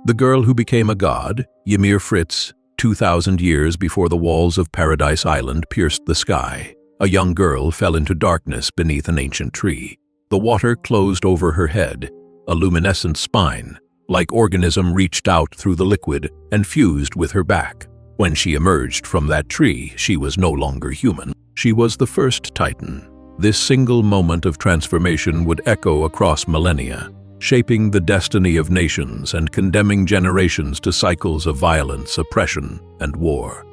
The girl who became a god, Ymir Fritz, 2,000 years before the walls of Paradise Island pierced the sky. A young girl fell into darkness beneath an ancient tree. The water closed over her head. A luminescent spine, like organism, reached out through the liquid and fused with her back. When she emerged from that tree, she was no longer human. She was the first Titan. This single moment of transformation would echo across millennia, shaping the destiny of nations and condemning generations to cycles of violence, oppression, and war.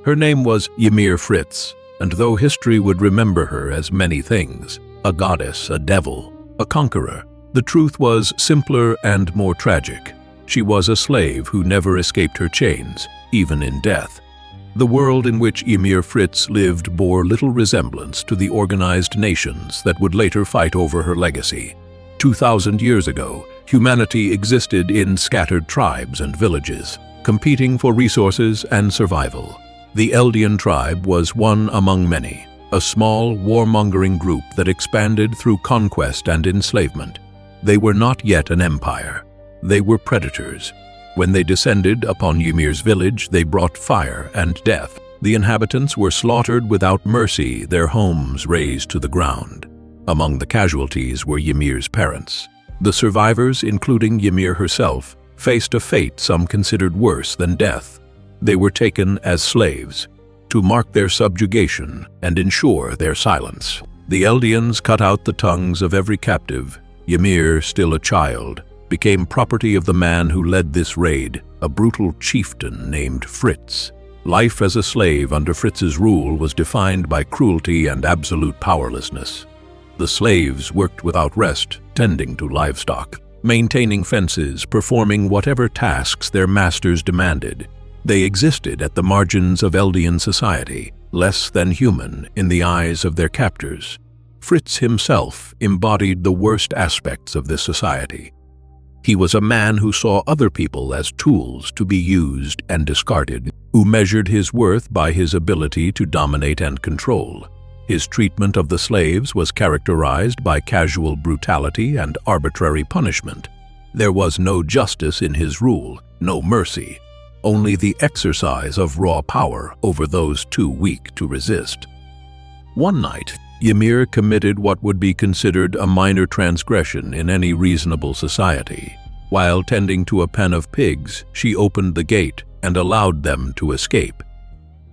Her name was Ymir Fritz, and though history would remember her as many things, a goddess, a devil, a conqueror, the truth was simpler and more tragic. She was a slave who never escaped her chains, even in death. The world in which Ymir Fritz lived bore little resemblance to the organized nations that would later fight over her legacy. 2,000 years ago, humanity existed in scattered tribes and villages, competing for resources and survival. The Eldian tribe was one among many, a small, warmongering group that expanded through conquest and enslavement. They were not yet an empire. They were predators. When they descended upon Ymir's village, they brought fire and death. The inhabitants were slaughtered without mercy, their homes razed to the ground. Among the casualties were Ymir's parents. The survivors, including Ymir herself, faced a fate some considered worse than death. They were taken as slaves, to mark their subjugation and ensure their silence. The Eldians cut out the tongues of every captive. Ymir, still a child, became property of the man who led this raid, a brutal chieftain named Fritz. Life as a slave under Fritz's rule was defined by cruelty and absolute powerlessness. The slaves worked without rest, tending to livestock, maintaining fences, performing whatever tasks their masters demanded. They existed at the margins of Eldian society, less than human in the eyes of their captors. Fritz himself embodied the worst aspects of this society. He was a man who saw other people as tools to be used and discarded, who measured his worth by his ability to dominate and control. His treatment of the slaves was characterized by casual brutality and arbitrary punishment. There was no justice in his rule, no mercy, only the exercise of raw power over those too weak to resist. One night, Ymir committed what would be considered a minor transgression in any reasonable society. While tending to a pen of pigs, she opened the gate and allowed them to escape.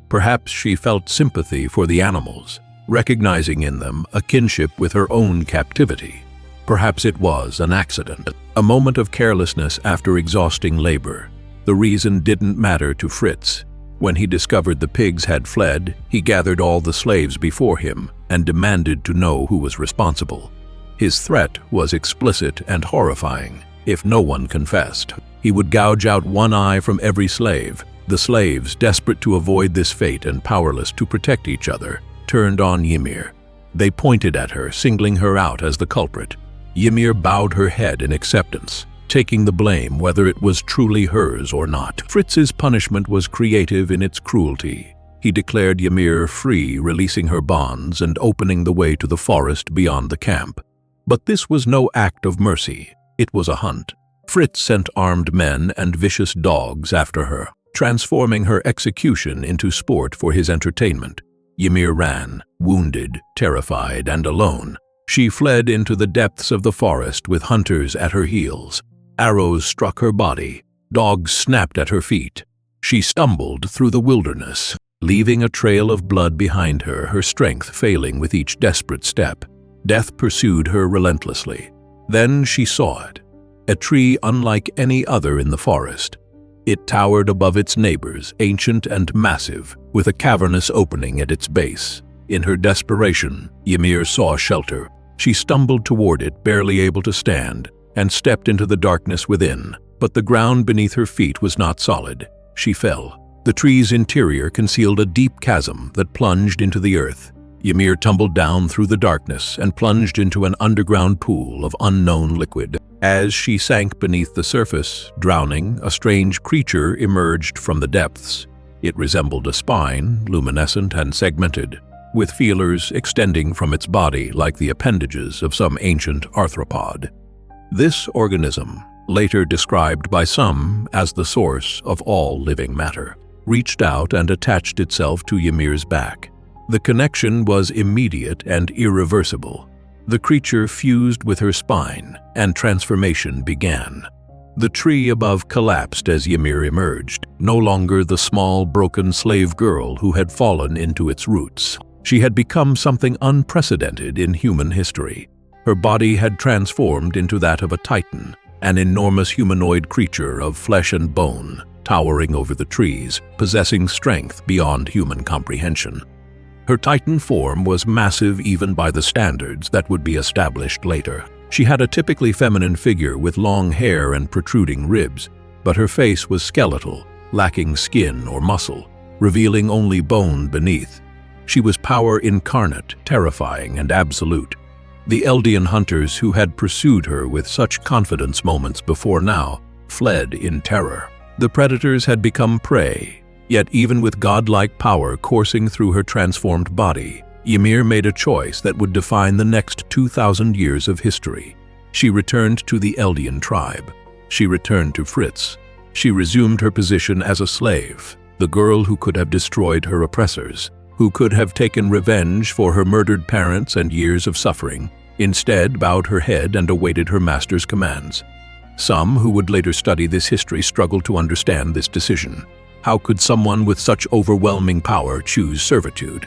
Perhaps she felt sympathy for the animals, recognizing in them a kinship with her own captivity. Perhaps it was an accident, a moment of carelessness after exhausting labor. The reason didn't matter to Fritz. When he discovered the pigs had fled, he gathered all the slaves before him and demanded to know who was responsible. His threat was explicit and horrifying. If no one confessed, he would gouge out one eye from every slave. The slaves, desperate to avoid this fate and powerless to protect each other, turned on Ymir. They pointed at her, singling her out as the culprit. Ymir bowed her head in acceptance, taking the blame whether it was truly hers or not. Fritz's punishment was creative in its cruelty. He declared Ymir free, releasing her bonds and opening the way to the forest beyond the camp. But this was no act of mercy. It was a hunt. Fritz sent armed men and vicious dogs after her, transforming her execution into sport for his entertainment. Ymir ran, wounded, terrified, and alone. She fled into the depths of the forest with hunters at her heels. Arrows struck her body. Dogs snapped at her feet. She stumbled through the wilderness, leaving a trail of blood behind her, her strength failing with each desperate step. Death pursued her relentlessly. Then she saw it, a tree unlike any other in the forest. It towered above its neighbors, ancient and massive, with a cavernous opening at its base. In her desperation, Ymir saw shelter. She stumbled toward it, barely able to stand, and stepped into the darkness within. But the ground beneath her feet was not solid. She fell. The tree's interior concealed a deep chasm that plunged into the earth. Ymir tumbled down through the darkness and plunged into an underground pool of unknown liquid. As she sank beneath the surface, drowning, a strange creature emerged from the depths. It resembled a spine, luminescent and segmented, with feelers extending from its body like the appendages of some ancient arthropod. This organism, later described by some as the source of all living matter, reached out and attached itself to Ymir's back. The connection was immediate and irreversible. The creature fused with her spine, and transformation began. The tree above collapsed as Ymir emerged, no longer the small, broken slave girl who had fallen into its roots. She had become something unprecedented in human history. Her body had transformed into that of a titan, an enormous humanoid creature of flesh and bone, towering over the trees, possessing strength beyond human comprehension. Her titan form was massive even by the standards that would be established later. She had a typically feminine figure with long hair and protruding ribs, but her face was skeletal, lacking skin or muscle, revealing only bone beneath. She was power incarnate, terrifying and absolute. The Eldian hunters who had pursued her with such confidence moments before now fled in terror. The predators had become prey, yet even with godlike power coursing through her transformed body, Ymir made a choice that would define the next 2,000 years of history. She returned to the Eldian tribe. She returned to Fritz. She resumed her position as a slave, the girl who could have destroyed her oppressors, who could have taken revenge for her murdered parents and years of suffering, instead bowed her head and awaited her master's commands. Some who would later study this history struggled to understand this decision. How could someone with such overwhelming power choose servitude?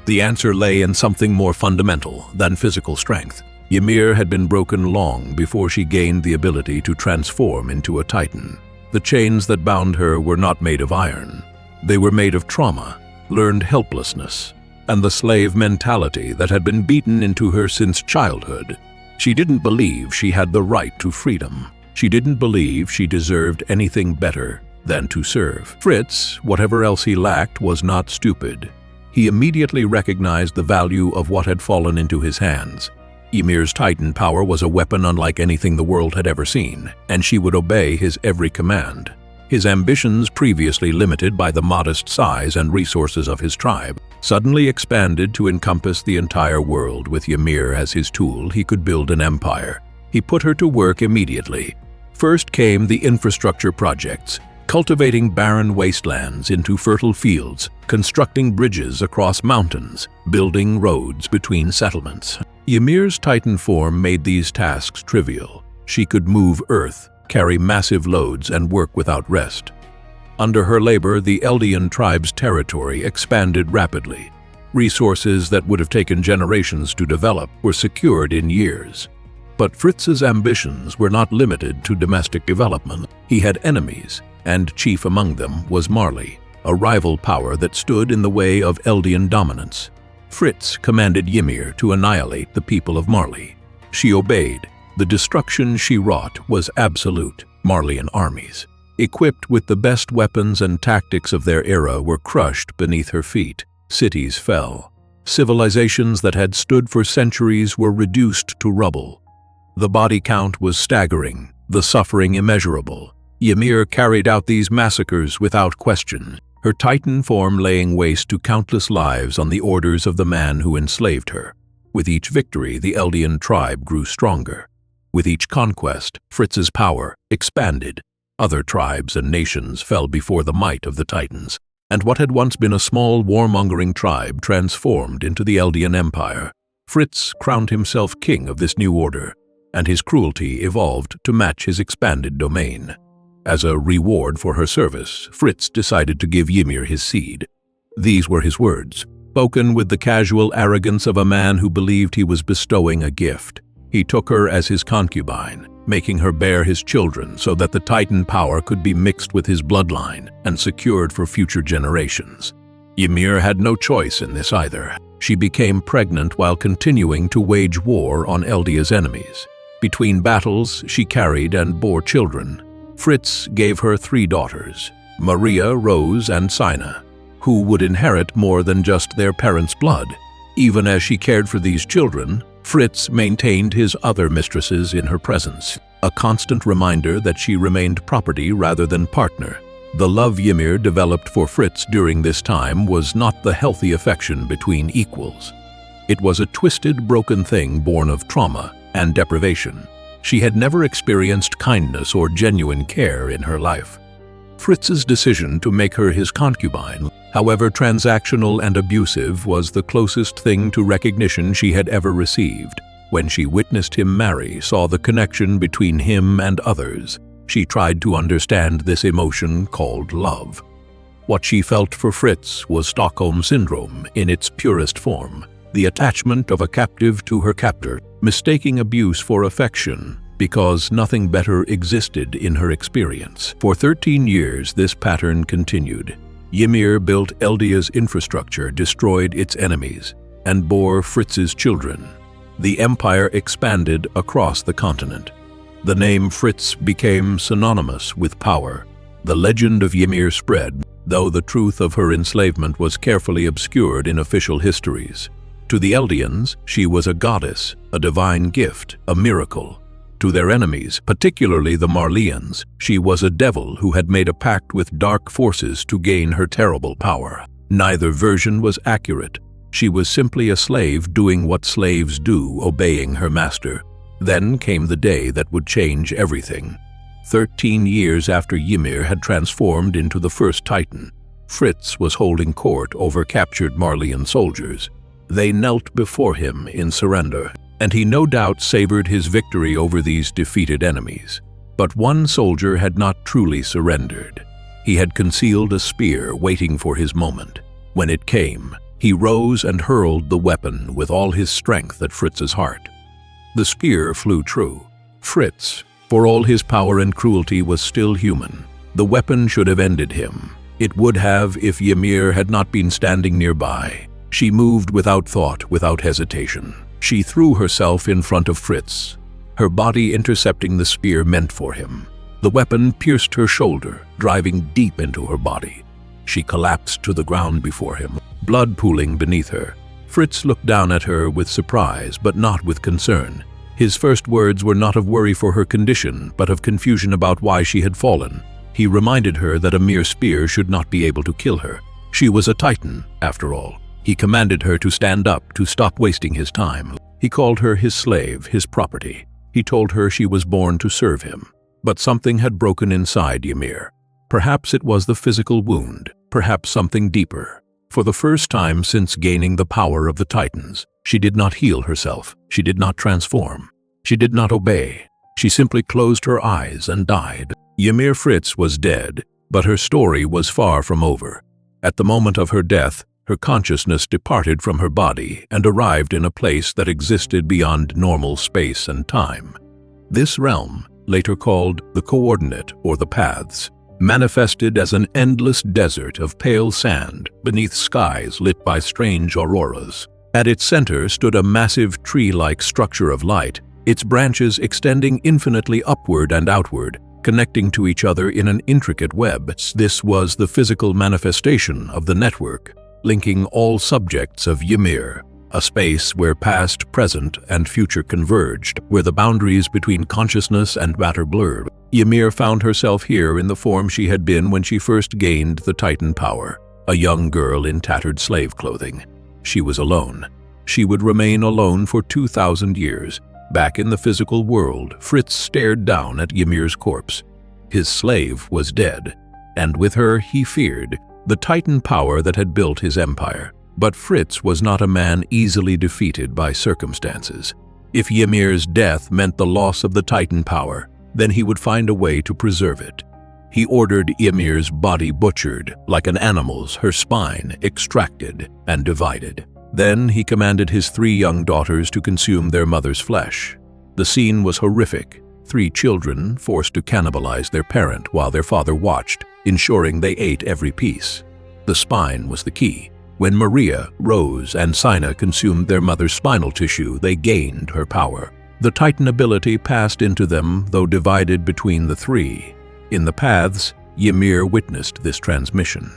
The answer lay in something more fundamental than physical strength. Ymir had been broken long before she gained the ability to transform into a titan. The chains that bound her were not made of iron. They were made of trauma, learned helplessness, and the slave mentality that had been beaten into her since childhood. She didn't believe she had the right to freedom. She didn't believe she deserved anything better than to serve. Fritz, whatever else he lacked, was not stupid. He immediately recognized the value of what had fallen into his hands. Ymir's titan power was a weapon unlike anything the world had ever seen, and she would obey his every command. His ambitions, previously limited by the modest size and resources of his tribe, suddenly expanded to encompass the entire world. With Ymir as his tool, he could build an empire. He put her to work immediately. First came the infrastructure projects, cultivating barren wastelands into fertile fields, constructing bridges across mountains, building roads between settlements. Ymir's titan form made these tasks trivial. She could move earth, carry massive loads, and work without rest. Under her labor, the Eldian tribe's territory expanded rapidly. Resources that would have taken generations to develop were secured in years. But Fritz's ambitions were not limited to domestic development. He had enemies, and chief among them was Marley, a rival power that stood in the way of Eldian dominance. Fritz commanded Ymir to annihilate the people of Marley. She obeyed. The destruction she wrought was absolute. Marleyan armies, equipped with the best weapons and tactics of their era, were crushed beneath her feet. Cities fell. Civilizations that had stood for centuries were reduced to rubble. The body count was staggering, the suffering immeasurable. Ymir carried out these massacres without question, her titan form laying waste to countless lives on the orders of the man who enslaved her. With each victory, the Eldian tribe grew stronger. With each conquest, Fritz's power expanded. Other tribes and nations fell before the might of the Titans, and what had once been a small warmongering tribe transformed into the Eldian Empire. Fritz crowned himself king of this new order, and his cruelty evolved to match his expanded domain. As a reward for her service, Fritz decided to give Ymir his seed. These were his words, spoken with the casual arrogance of a man who believed he was bestowing a gift. He took her as his concubine, making her bear his children so that the Titan power could be mixed with his bloodline and secured for future generations. Ymir had no choice in this either. She became pregnant while continuing to wage war on Eldia's enemies. Between battles, she carried and bore children. Fritz gave her 3 daughters, Maria, Rose, and Sina, who would inherit more than just their parents' blood. Even as she cared for these children, Fritz maintained his other mistresses in her presence, a constant reminder that she remained property rather than partner. The love Ymir developed for Fritz during this time was not the healthy affection between equals. It was a twisted, broken thing born of trauma and deprivation. She had never experienced kindness or genuine care in her life. Fritz's decision to make her his concubine, however transactional and abusive, was the closest thing to recognition she had ever received. When she witnessed him marry, saw the connection between him and others, she tried to understand this emotion called love. What she felt for Fritz was Stockholm Syndrome in its purest form, the attachment of a captive to her captor, mistaking abuse for affection because nothing better existed in her experience. For 13 years, this pattern continued. Ymir built Eldia's infrastructure, destroyed its enemies, and bore Fritz's children. The empire expanded across the continent. The name Fritz became synonymous with power. The legend of Ymir spread, though the truth of her enslavement was carefully obscured in official histories. To the Eldians, she was a goddess, a divine gift, a miracle. To their enemies, particularly the Marleyans, she was a devil who had made a pact with dark forces to gain her terrible power. Neither version was accurate. She was simply a slave doing what slaves do, obeying her master. Then came the day that would change everything. 13 years after Ymir had transformed into the first Titan, Fritz was holding court over captured Marleyan soldiers. They knelt before him in surrender, and he no doubt savored his victory over these defeated enemies. But one soldier had not truly surrendered. He had concealed a spear waiting for his moment. When it came, he rose and hurled the weapon with all his strength at Fritz's heart. The spear flew true. Fritz, for all his power and cruelty, was still human. The weapon should have ended him. It would have if Ymir had not been standing nearby. She moved without thought, without hesitation. She threw herself in front of Fritz, her body intercepting the spear meant for him. The weapon pierced her shoulder, driving deep into her body. She collapsed to the ground before him, blood pooling beneath her. Fritz looked down at her with surprise, but not with concern. His first words were not of worry for her condition, but of confusion about why she had fallen. He reminded her that a mere spear should not be able to kill her. She was a Titan, after all. He commanded her to stand up, to stop wasting his time. He called her his slave, his property. He told her she was born to serve him. But something had broken inside Ymir. Perhaps it was the physical wound, perhaps something deeper. For the first time since gaining the power of the Titans, she did not heal herself. She did not transform. She did not obey. She simply closed her eyes and died. Ymir Fritz was dead, but her story was far from over. At the moment of her death, her consciousness departed from her body and arrived in a place that existed beyond normal space and time. This realm, later called the coordinate or the paths, manifested as an endless desert of pale sand beneath skies lit by strange auroras. At its center stood a massive tree-like structure of light, its branches extending infinitely upward and outward, connecting to each other in an intricate web. This was the physical manifestation of the network, linking all subjects of Ymir, a space where past, present, and future converged, where the boundaries between consciousness and matter blurred. Ymir found herself here in the form she had been when she first gained the Titan power, a young girl in tattered slave clothing. She was alone. She would remain alone for 2,000 years. Back in the physical world, Fritz stared down at Ymir's corpse. His slave was dead, and with her he feared the Titan power that had built his empire. But Fritz was not a man easily defeated by circumstances. If Ymir's death meant the loss of the Titan power, then he would find a way to preserve it. He ordered Ymir's body butchered, like an animal's, her spine extracted and divided. Then he commanded his 3 young daughters to consume their mother's flesh. The scene was horrific. 3 children forced to cannibalize their parent while their father watched, ensuring they ate every piece. The spine was the key. When Maria, Rose, and Sina consumed their mother's spinal tissue, they gained her power. The Titan ability passed into them, though divided between the 3. In the paths, Ymir witnessed this transmission.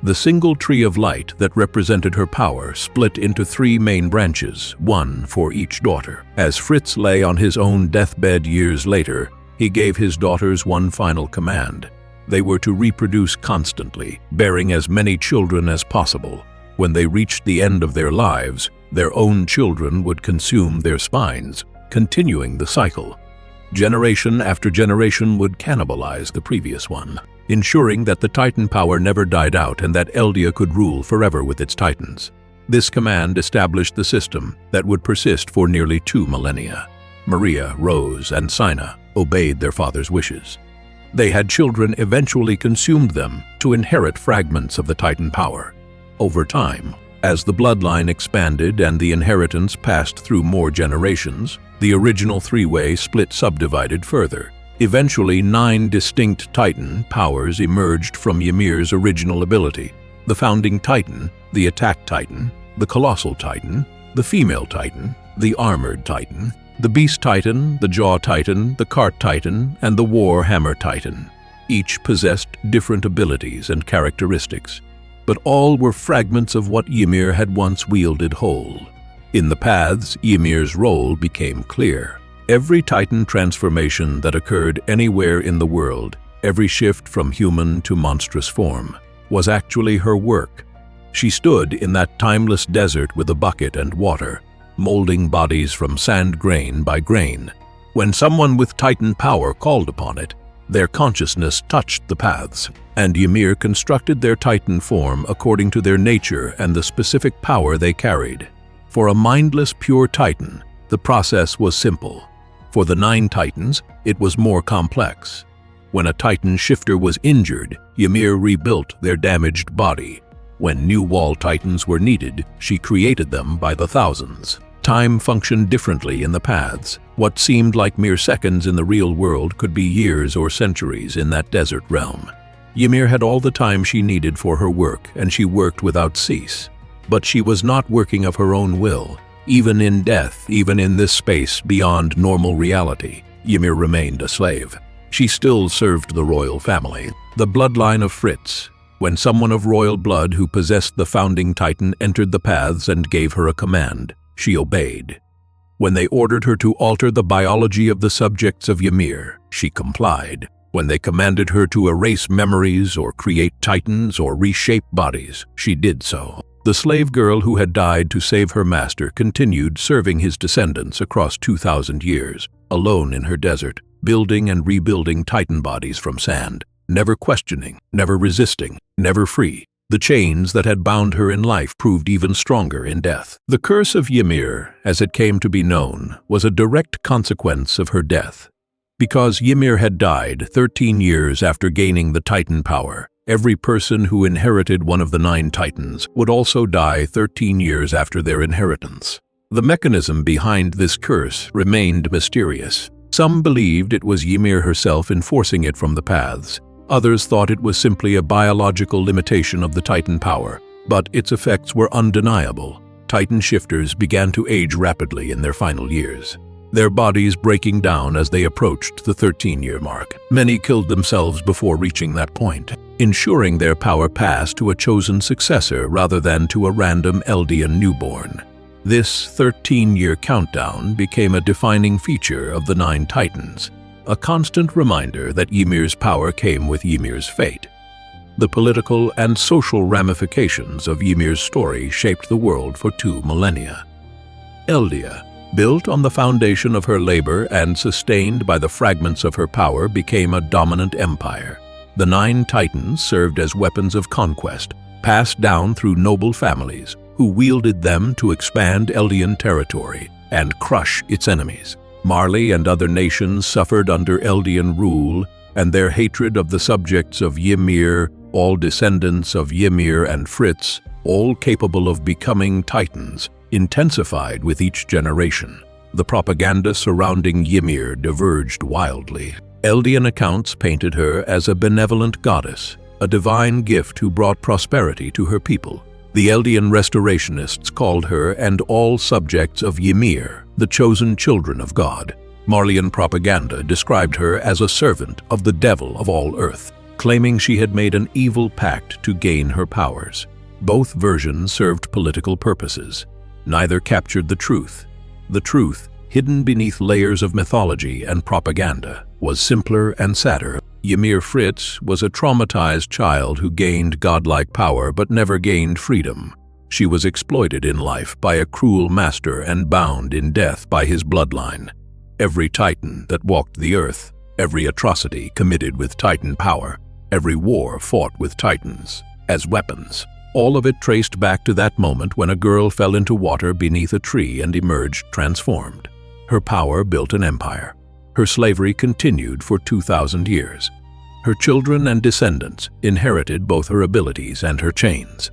The single tree of light that represented her power split into 3 main branches, one for each daughter. As Fritz lay on his own deathbed years later, he gave his daughters one final command. They were to reproduce constantly, bearing as many children as possible. When they reached the end of their lives, their own children would consume their spines, continuing the cycle. Generation after generation would cannibalize the previous one, ensuring that the Titan power never died out and that Eldia could rule forever with its Titans. This command established the system that would persist for nearly 2 millennia. Maria, Rose, and Sina obeyed their father's wishes. They had children eventually consumed them to inherit fragments of the Titan power. Over time, as the bloodline expanded and the inheritance passed through more generations, the original three-way split subdivided further. Eventually, 9 distinct Titan powers emerged from Ymir's original ability: the Founding Titan, the Attack Titan, the Colossal Titan, the Female Titan, the Armored Titan, the Beast Titan, the Jaw Titan, the Cart Titan, and the War Hammer Titan. Each possessed different abilities and characteristics, but all were fragments of what Ymir had once wielded whole. In the paths, Ymir's role became clear. Every Titan transformation that occurred anywhere in the world, every shift from human to monstrous form, was actually her work. She stood in that timeless desert with a bucket and water, molding bodies from sand grain by grain. When someone with Titan power called upon it, their consciousness touched the paths, and Ymir constructed their Titan form according to their nature and the specific power they carried. For a mindless, pure Titan, the process was simple. For the 9 Titans, it was more complex. When a Titan shifter was injured, Ymir rebuilt their damaged body. When new wall Titans were needed, she created them by the thousands. Time functioned differently in the paths. What seemed like mere seconds in the real world could be years or centuries in that desert realm. Ymir had all the time she needed for her work, and she worked without cease. But she was not working of her own will. Even in death, even in this space beyond normal reality, Ymir remained a slave. She still served the royal family, the bloodline of Fritz. When someone of royal blood who possessed the Founding Titan entered the paths and gave her a command, she obeyed. When they ordered her to alter the biology of the subjects of Ymir, she complied. When they commanded her to erase memories or create Titans or reshape bodies, she did so. The slave girl who had died to save her master continued serving his descendants across 2,000 years, alone in her desert, building and rebuilding Titan bodies from sand, never questioning, never resisting, never free. The chains that had bound her in life proved even stronger in death. The curse of Ymir, as it came to be known, was a direct consequence of her death. Because Ymir had died 13 years after gaining the Titan power, every person who inherited one of the 9 Titans would also die 13 years after their inheritance. The mechanism behind this curse remained mysterious. Some believed it was Ymir herself enforcing it from the paths. Others thought it was simply a biological limitation of the Titan power, but its effects were undeniable. Titan shifters began to age rapidly in their final years, their bodies breaking down as they approached the 13-year mark. Many killed themselves before reaching that point, ensuring their power passed to a chosen successor rather than to a random Eldian newborn. This 13-year countdown became a defining feature of the 9 Titans, a constant reminder that Ymir's power came with Ymir's fate. The political and social ramifications of Ymir's story shaped the world for 2 millennia. Eldia, built on the foundation of her labor and sustained by the fragments of her power, became a dominant empire. The 9 Titans served as weapons of conquest, passed down through noble families who wielded them to expand Eldian territory and crush its enemies. Marley and other nations suffered under Eldian rule, and their hatred of the subjects of Ymir, all descendants of Ymir and Fritz, all capable of becoming Titans, intensified with each generation. The propaganda surrounding Ymir diverged wildly. Eldian accounts painted her as a benevolent goddess, a divine gift who brought prosperity to her people. The Eldian restorationists called her and all subjects of Ymir the chosen children of God. Marleyan propaganda described her as a servant of the devil of all earth, claiming she had made an evil pact to gain her powers. Both versions served political purposes. Neither captured the truth. The truth, hidden beneath layers of mythology and propaganda, was simpler and sadder. Ymir Fritz was a traumatized child who gained godlike power but never gained freedom. She was exploited in life by a cruel master and bound in death by his bloodline. Every titan that walked the earth, every atrocity committed with titan power, every war fought with titans as weapons, all of it traced back to that moment when a girl fell into water beneath a tree and emerged transformed. Her power built an empire. Her slavery continued for 2,000 years. Her children and descendants inherited both her abilities and her chains.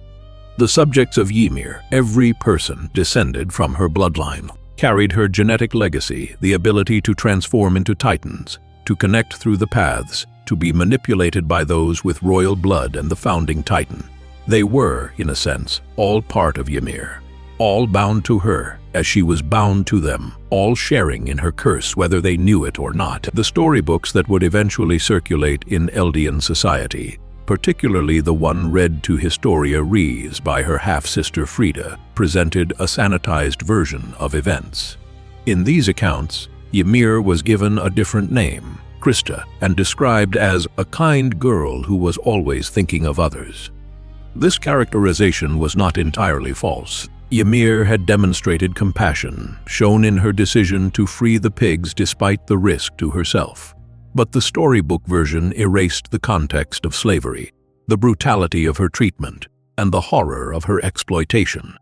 The subjects of Ymir, every person descended from her bloodline, carried her genetic legacy, the ability to transform into titans, to connect through the paths, to be manipulated by those with royal blood and the founding titan. They were, in a sense, all part of Ymir, all bound to her as she was bound to them, all sharing in her curse whether they knew it or not. The storybooks that would eventually circulate in Eldian society, particularly the one read to Historia Ries by her half-sister Frida, presented a sanitized version of events. In these accounts, Ymir was given a different name, Krista, and described as a kind girl who was always thinking of others. This characterization was not entirely false. Ymir had demonstrated compassion, shown in her decision to free the pigs despite the risk to herself. But the storybook version erased the context of slavery, the brutality of her treatment, and the horror of her exploitation.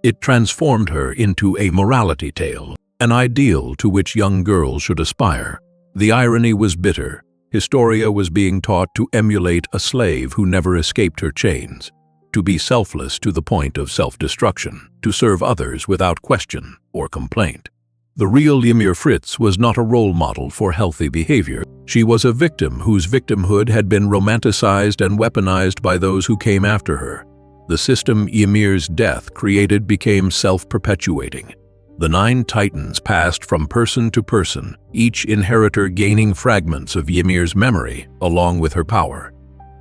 It transformed her into a morality tale, an ideal to which young girls should aspire. The irony was bitter. Historia was being taught to emulate a slave who never escaped her chains, to be selfless to the point of self-destruction, to serve others without question or complaint. The real Ymir Fritz was not a role model for healthy behavior. She was a victim whose victimhood had been romanticized and weaponized by those who came after her. The system Ymir's death created became self-perpetuating. The 9 titans passed from person to person, each inheritor gaining fragments of Ymir's memory along with her power.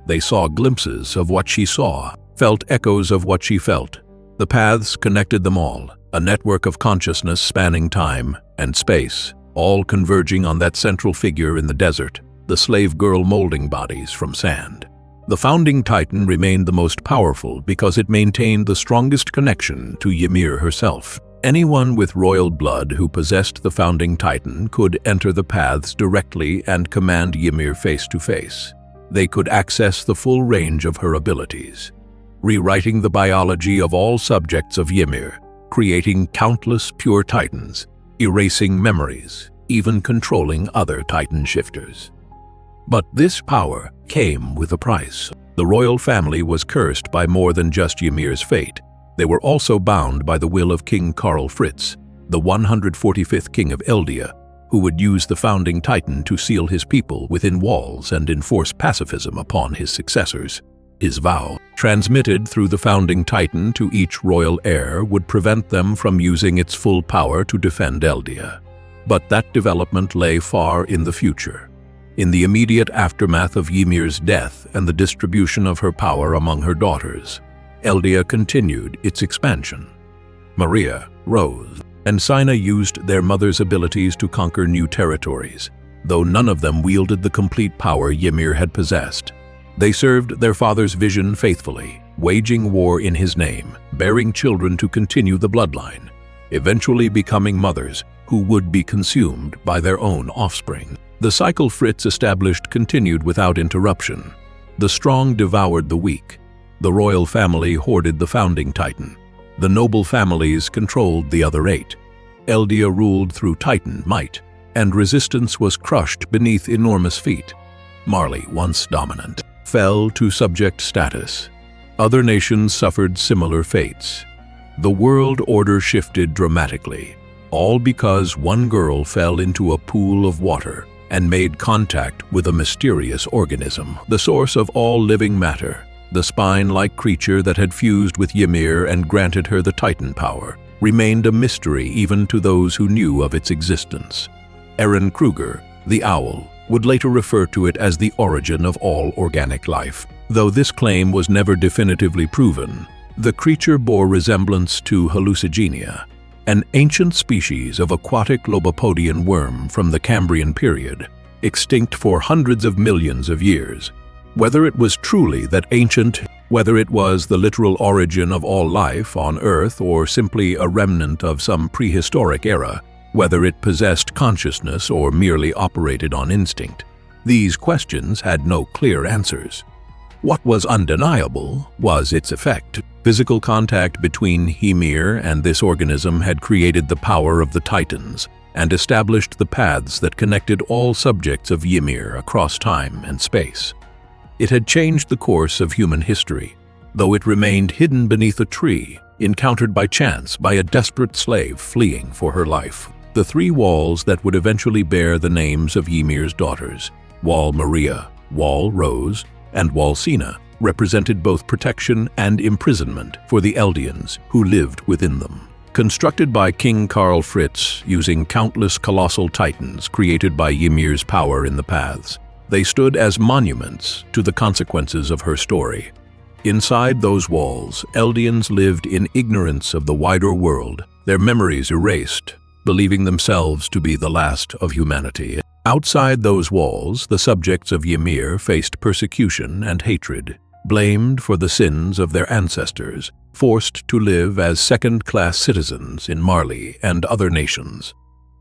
They saw glimpses of what she saw, felt echoes of what she felt. The paths connected them all, a network of consciousness spanning time and space, all converging on that central figure in the desert, the slave girl molding bodies from sand. The founding titan remained the most powerful because it maintained the strongest connection to Ymir herself. Anyone with royal blood who possessed the founding titan could enter the paths directly and command Ymir face to face. They could access the full range of her abilities, rewriting the biology of all subjects of Ymir, creating countless pure titans, erasing memories, even controlling other titan shifters. But this power came with a price. The royal family was cursed by more than just Ymir's fate. They were also bound by the will of King Fritz, the 145th king of Eldia, who would use the founding titan to seal his people within walls and enforce pacifism upon his successors. His vow, transmitted through the founding titan to each royal heir, would prevent them from using its full power to defend Eldia. But that development lay far in the future. In the immediate aftermath of Ymir's death and the distribution of her power among her daughters, Eldia continued its expansion. Maria, Rose, and Sina used their mother's abilities to conquer new territories, though none of them wielded the complete power Ymir had possessed. They served their father's vision faithfully, waging war in his name, bearing children to continue the bloodline, eventually becoming mothers who would be consumed by their own offspring. The cycle Fritz established continued without interruption. The strong devoured the weak. The royal family hoarded the founding titan. The noble families controlled the other 8. Eldia ruled through titan might, and resistance was crushed beneath enormous feet. Marley, once dominant, fell to subject status. Other nations suffered similar fates. The world order shifted dramatically, all because one girl fell into a pool of water and made contact with a mysterious organism, the source of all living matter. The spine-like creature that had fused with Ymir and granted her the titan power remained a mystery even to those who knew of its existence. Aaron Kruger, the owl, would later refer to it as the origin of all organic life. Though this claim was never definitively proven, the creature bore resemblance to Hallucigenia, an ancient species of aquatic lobopodian worm from the Cambrian period, extinct for hundreds of millions of years. Whether it was truly that ancient, whether it was the literal origin of all life on Earth or simply a remnant of some prehistoric era, whether it possessed consciousness or merely operated on instinct. These questions had no clear answers. What was undeniable was its effect. Physical contact between Ymir and this organism had created the power of the Titans and established the paths that connected all subjects of Ymir across time and space. It had changed the course of human history, though it remained hidden beneath a tree, encountered by chance by a desperate slave fleeing for her life. The three walls that would eventually bear the names of Ymir's daughters, Wall Maria, Wall Rose, and Wall Sina, represented both protection and imprisonment for the Eldians who lived within them. Constructed by King Fritz using countless colossal titans created by Ymir's power in the paths, they stood as monuments to the consequences of her story. Inside those walls, Eldians lived in ignorance of the wider world, their memories erased, believing themselves to be the last of humanity. Outside those walls, the subjects of Ymir faced persecution and hatred, blamed for the sins of their ancestors, forced to live as second-class citizens in Marley and other nations.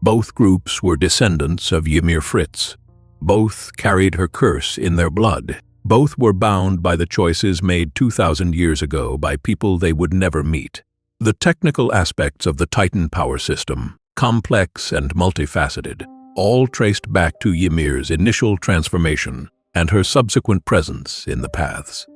Both groups were descendants of Ymir Fritz. Both carried her curse in their blood. Both were bound by the choices made 2,000 years ago by people they would never meet. The technical aspects of the Titan power system, complex and multifaceted, all traced back to Ymir's initial transformation and her subsequent presence in the paths.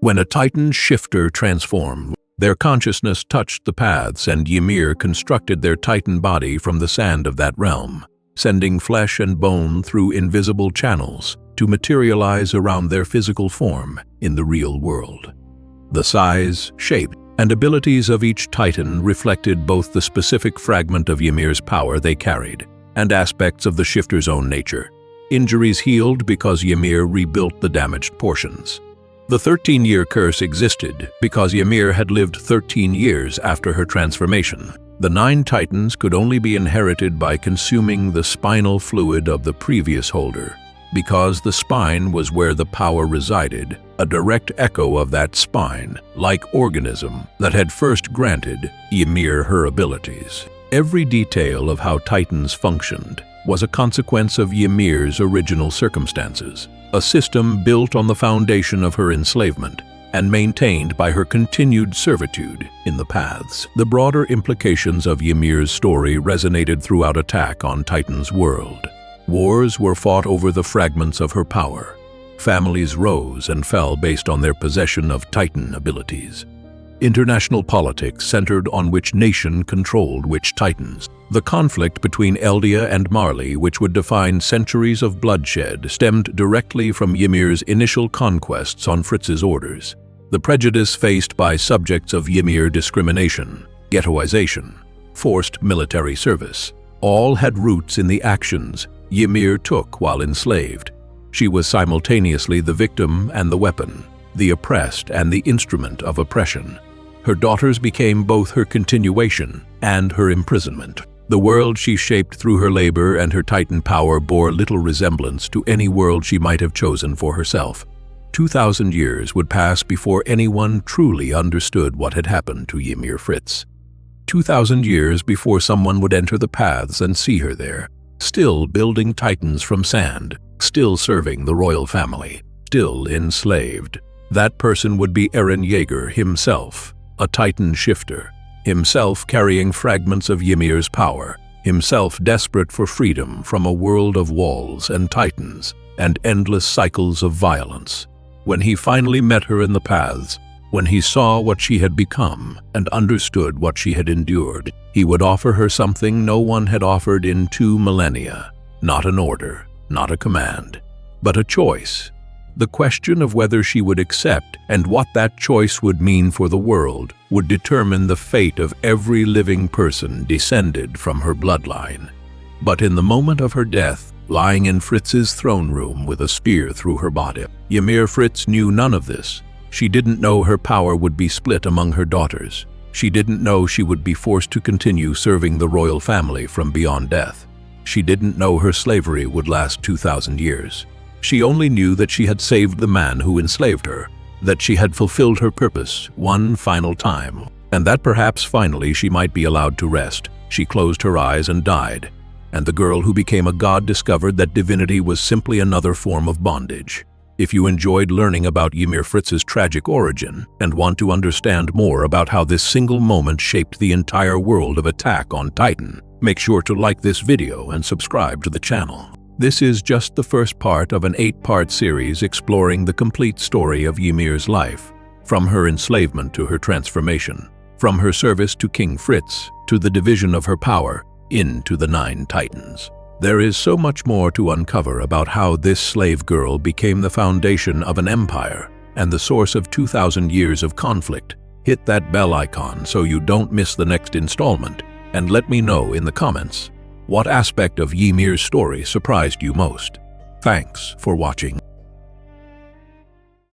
When a Titan shifter transformed, their consciousness touched the paths and Ymir constructed their Titan body from the sand of that realm, sending flesh and bone through invisible channels to materialize around their physical form in the real world. The size, shape, and abilities of each Titan reflected both the specific fragment of Ymir's power they carried and aspects of the shifter's own nature. Injuries healed because Ymir rebuilt the damaged portions. The 13-year curse existed because Ymir had lived 13 years after her transformation. The 9 Titans could only be inherited by consuming the spinal fluid of the previous holder, because the spine was where the power resided, a direct echo of that spine-like organism that had first granted Ymir her abilities. Every detail of how Titans functioned was a consequence of Ymir's original circumstances, a system built on the foundation of her enslavement and maintained by her continued servitude in the paths. The broader implications of Ymir's story resonated throughout attack on Titan's world. Wars were fought over the fragments of her power. Families rose and fell based on their possession of Titan abilities. International politics centered on which nation controlled which Titans. The conflict between Eldia and Marley, which would define centuries of bloodshed, stemmed directly from Ymir's initial conquests on Fritz's orders. The prejudice faced by subjects of Ymir, discrimination, ghettoization, forced military service, all had roots in the actions Ymir took while enslaved. She was simultaneously the victim and the weapon, the oppressed and the instrument of oppression. Her daughters became both her continuation and her imprisonment. The world she shaped through her labor and her Titan power bore little resemblance to any world she might have chosen for herself. 2,000 years would pass before anyone truly understood what had happened to Ymir Fritz. 2,000 years before someone would enter the paths and see her there, still building Titans from sand, still serving the royal family, still enslaved. That person would be Eren Yeager himself, a Titan shifter, himself carrying fragments of Ymir's power, himself desperate for freedom from a world of walls and Titans and endless cycles of violence. When he finally met her in the paths, when he saw what she had become and understood what she had endured, he would offer her something no one had offered in 2 millennia. Not an order, not a command, but a choice. The question of whether she would accept and what that choice would mean for the world would determine the fate of every living person descended from her bloodline. But in the moment of her death, lying in Fritz's throne room with a spear through her body, Ymir Fritz knew none of this. She didn't know her power would be split among her daughters. She didn't know she would be forced to continue serving the royal family from beyond death. She didn't know her slavery would last 2,000 years. She only knew that she had saved the man who enslaved her, that she had fulfilled her purpose one final time, and that perhaps finally she might be allowed to rest, She closed her eyes and died, and the girl who became a god discovered that divinity was simply another form of bondage. If you enjoyed learning about Ymir Fritz's tragic origin and want to understand more about how this single moment shaped the entire world of Attack on Titan, make sure to like this video and subscribe to the channel. This is just the first part of an 8-part series exploring the complete story of Ymir's life, from her enslavement to her transformation, from her service to King Fritz to the division of her power into the 9 Titans. There is so much more to uncover about how this slave girl became the foundation of an empire and the source of 2,000 years of conflict. Hit that bell icon so you don't miss the next installment, and let me know in the comments what aspect of Ymir's story surprised you most. Thanks for watching.